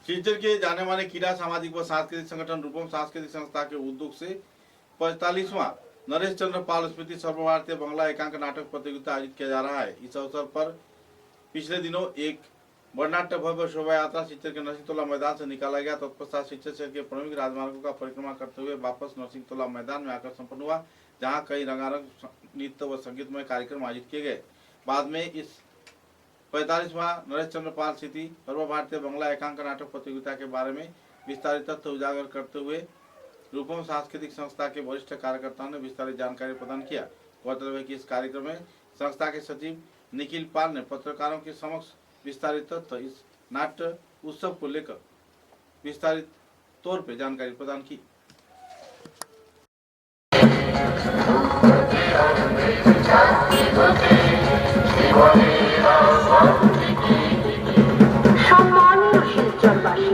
शिलचर के जाने माने क्रीड़ा सामाजिक व सांस्कृतिक संगठन रूपम सांस्कृतिक संस्था के उद्योग से 45वां नरेश चंद्र पाल स्मृति सर्वभारतीय बांग्ला एकांक नाटक प्रतियोगिता आयोजित किया जा रहा है। इस अवसर पर पिछले दिनों एक वर्णाढ्य भव्य शोभा यात्रा शिलचर के नरसिंहतोला मैदान से निकाला गया। तत्पश्चात शिलचर शहर के प्रमुख राजमार्गों का परिक्रमा करते हुए वापस नरसिंहतोला मैदान में आकर संपन्न हुआ, जहां कई रंगारंग नृत्य व संगीतमय कार्यक्रम आयोजित किए गए। बाद में इस 45वां नरेश चंद्र पाल स्मृति सर्वभारतीय बांग्ला एकांक नाटक प्रतियोगिता के बारे में विस्तारित तथ्य उजागर करते हुए रूपम सांस्कृतिक संस्था के वरिष्ठ कार्यकर्ताओं ने विस्तारित जानकारी प्रदान किया। गौरतलब है कि इस कार्यक्रम में संस्था के सचिव निखिल पाल ने पत्रकारों के समक्ष विस्तारित तथ्य इस नाट्य उत्सव को लेकर विस्तारित तौर पर जानकारी प्रदान की। সম্মানীয় শিলচরবাসী,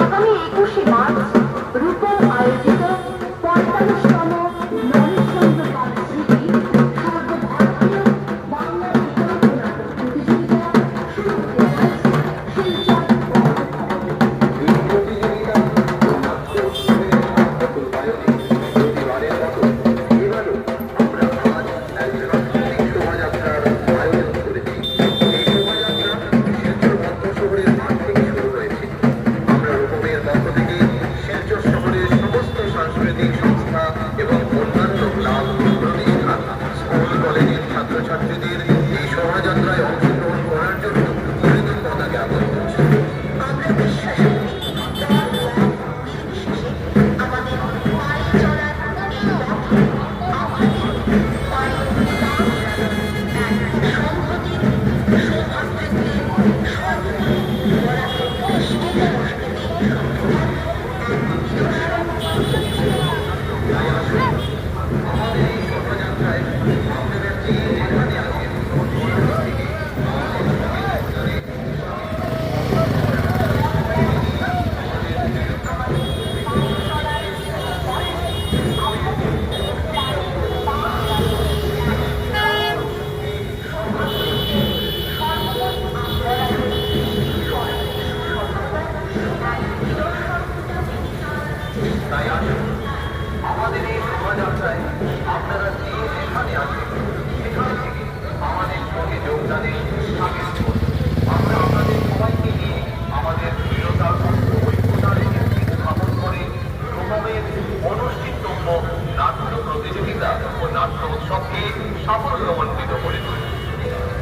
আগামী 21শে মার্চ রূপম আয়োজিত 45তম নরেশ চন্দ্র পাল স্মৃতি সর্বভারতীয় বাংলা একাঙ্ক নাটক প্রতিযোগিতা শুরু হতে যাচ্ছে শিলচর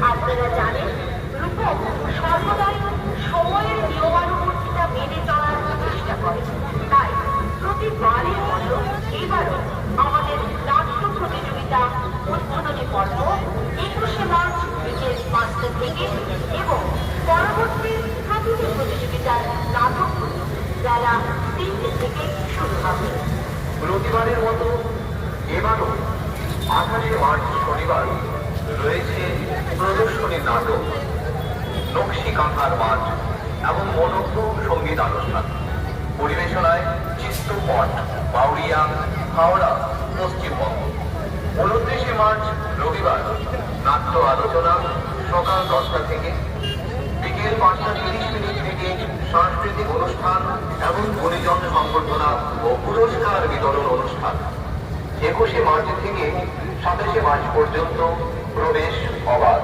আপনারা জানেন রূপম সর্বদাই সময়ের নিয়মানুবর্তিতা মেনে চলার চেষ্টা করে। তাই প্রতিবারের মতো এবারও আমাদের নাট্য প্রতিযোগিতা উদ্বোধনী পর্ব 21শে মার্চ বিকেল 5টা থেকে এবং পরবর্তী প্রতিটি প্রতিযোগিতার নাটক বেলা 3টে থেকে শুরু হবে। প্রতিবারের মতো এবারও 28শে মার্চ শনিবার রয়েছে প্রদর্শনী নাটক, নকশি কাঁথার মাঠ এবং মনোজ্ঞ সঙ্গীতানুষ্ঠান। পরিবেশনায় চিত্তপট, বাউরিয়া, হাওড়া, পশ্চিমবঙ্গ। 29শে মার্চ রবিবার নাট্য আলোচনা সকাল 10টা থেকে বিকেল 5:30 থেকে সাংস্কৃতিক অনুষ্ঠান এবং গুণীজন সংবর্ধনা ও পুরস্কার বিতরণ অনুষ্ঠান। 21শে মার্চ থেকে 27শে মার্চ পর্যন্ত প্রবেশ অবাধ।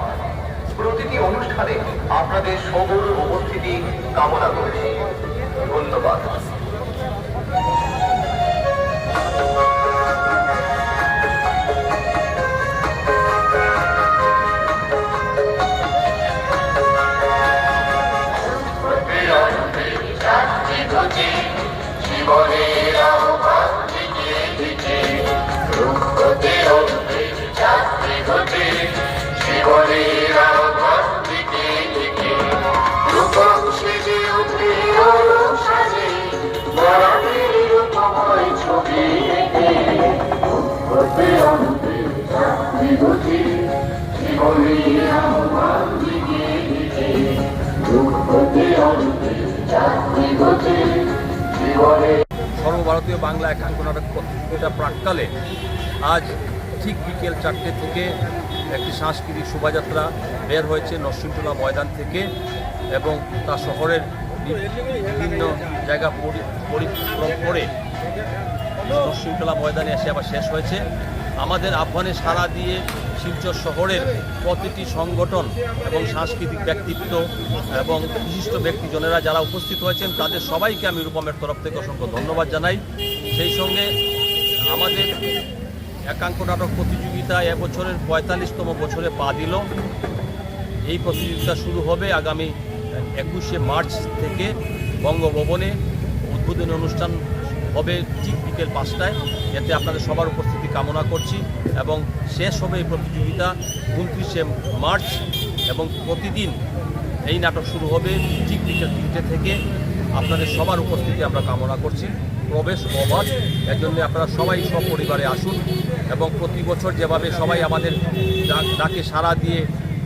প্রতিটি অনুষ্ঠানে আপনাদের সবুর উপস্থিতি কামনা করছি। ধন্যবাদ। জীবনের আহ্বান দিকে দিকে রূপতে যাত্রী ঘটে, জীবনের আহ্বান দিকে দিকে রূপম সেজে উঠে সাজে বরাবরের রূপময় ছবি দেখে রূপতে অন্তে যাত্রী ঘটে, জীবনের আহ্বান দিকে দিকে রূপতে অন্তে যাত্রী ঘটে। সর্বভারতীয় বাংলা একাঙ্ক নাটক প্রতিযোগিতা প্রাক্কালে আজ ঠিক বিকেল 4টে থেকে একটি সাংস্কৃতিক শোভাযাত্রা বের হয়েছে নরসিংহতলা ময়দান থেকে এবং তা শহরের বিভিন্ন জায়গা পরিক্রম করে শৃঙ্খলা ময়দানে এসে আবার শেষ হয়েছে। আমাদের আহ্বানে সাড়া দিয়ে শিলচর শহরের প্রতিটি সংগঠন এবং সাংস্কৃতিক ব্যক্তিত্ব এবং বিশিষ্ট ব্যক্তিজনেরা যারা উপস্থিত হয়েছেন তাদের সবাইকে আমি রূপমের তরফ থেকে অসংখ্য ধন্যবাদ জানাই। সেই সঙ্গে আমাদের একাঙ্ক নাটক প্রতিযোগিতা এবছরের 45তম বছরে পা দিল। এই প্রতিযোগিতা শুরু হবে আগামী 21শে মার্চ থেকে বঙ্গভবনে। উদ্বোধনী অনুষ্ঠান হবে ঠিক বিকেল 5টায়। এতে আপনাদের সবার উপস্থিতি কামনা করছি এবং শেষ হবে এই প্রতিযোগিতা 29শে মার্চ এবং প্রতিদিন এই নাটক শুরু হবে ঠিক বিকেল 3টে থেকে। আপনাদের সবার উপস্থিতি আমরা কামনা করছি। প্রবেশ অবাধ, এর জন্য আপনারা সবাই সপরিবারে আসুন এবং প্রতি বছর যেভাবে সবাই আমাদের ডাকে সাড়া দিয়ে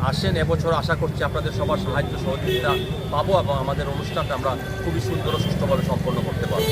আসেন, এবছর আশা করছি আপনাদের সবার সাহায্য সহযোগিতা পাবো এবং আমাদের অনুষ্ঠানটা আমরা খুবই সুন্দর ও সুষ্ঠুভাবে সম্পন্ন করতে পারব।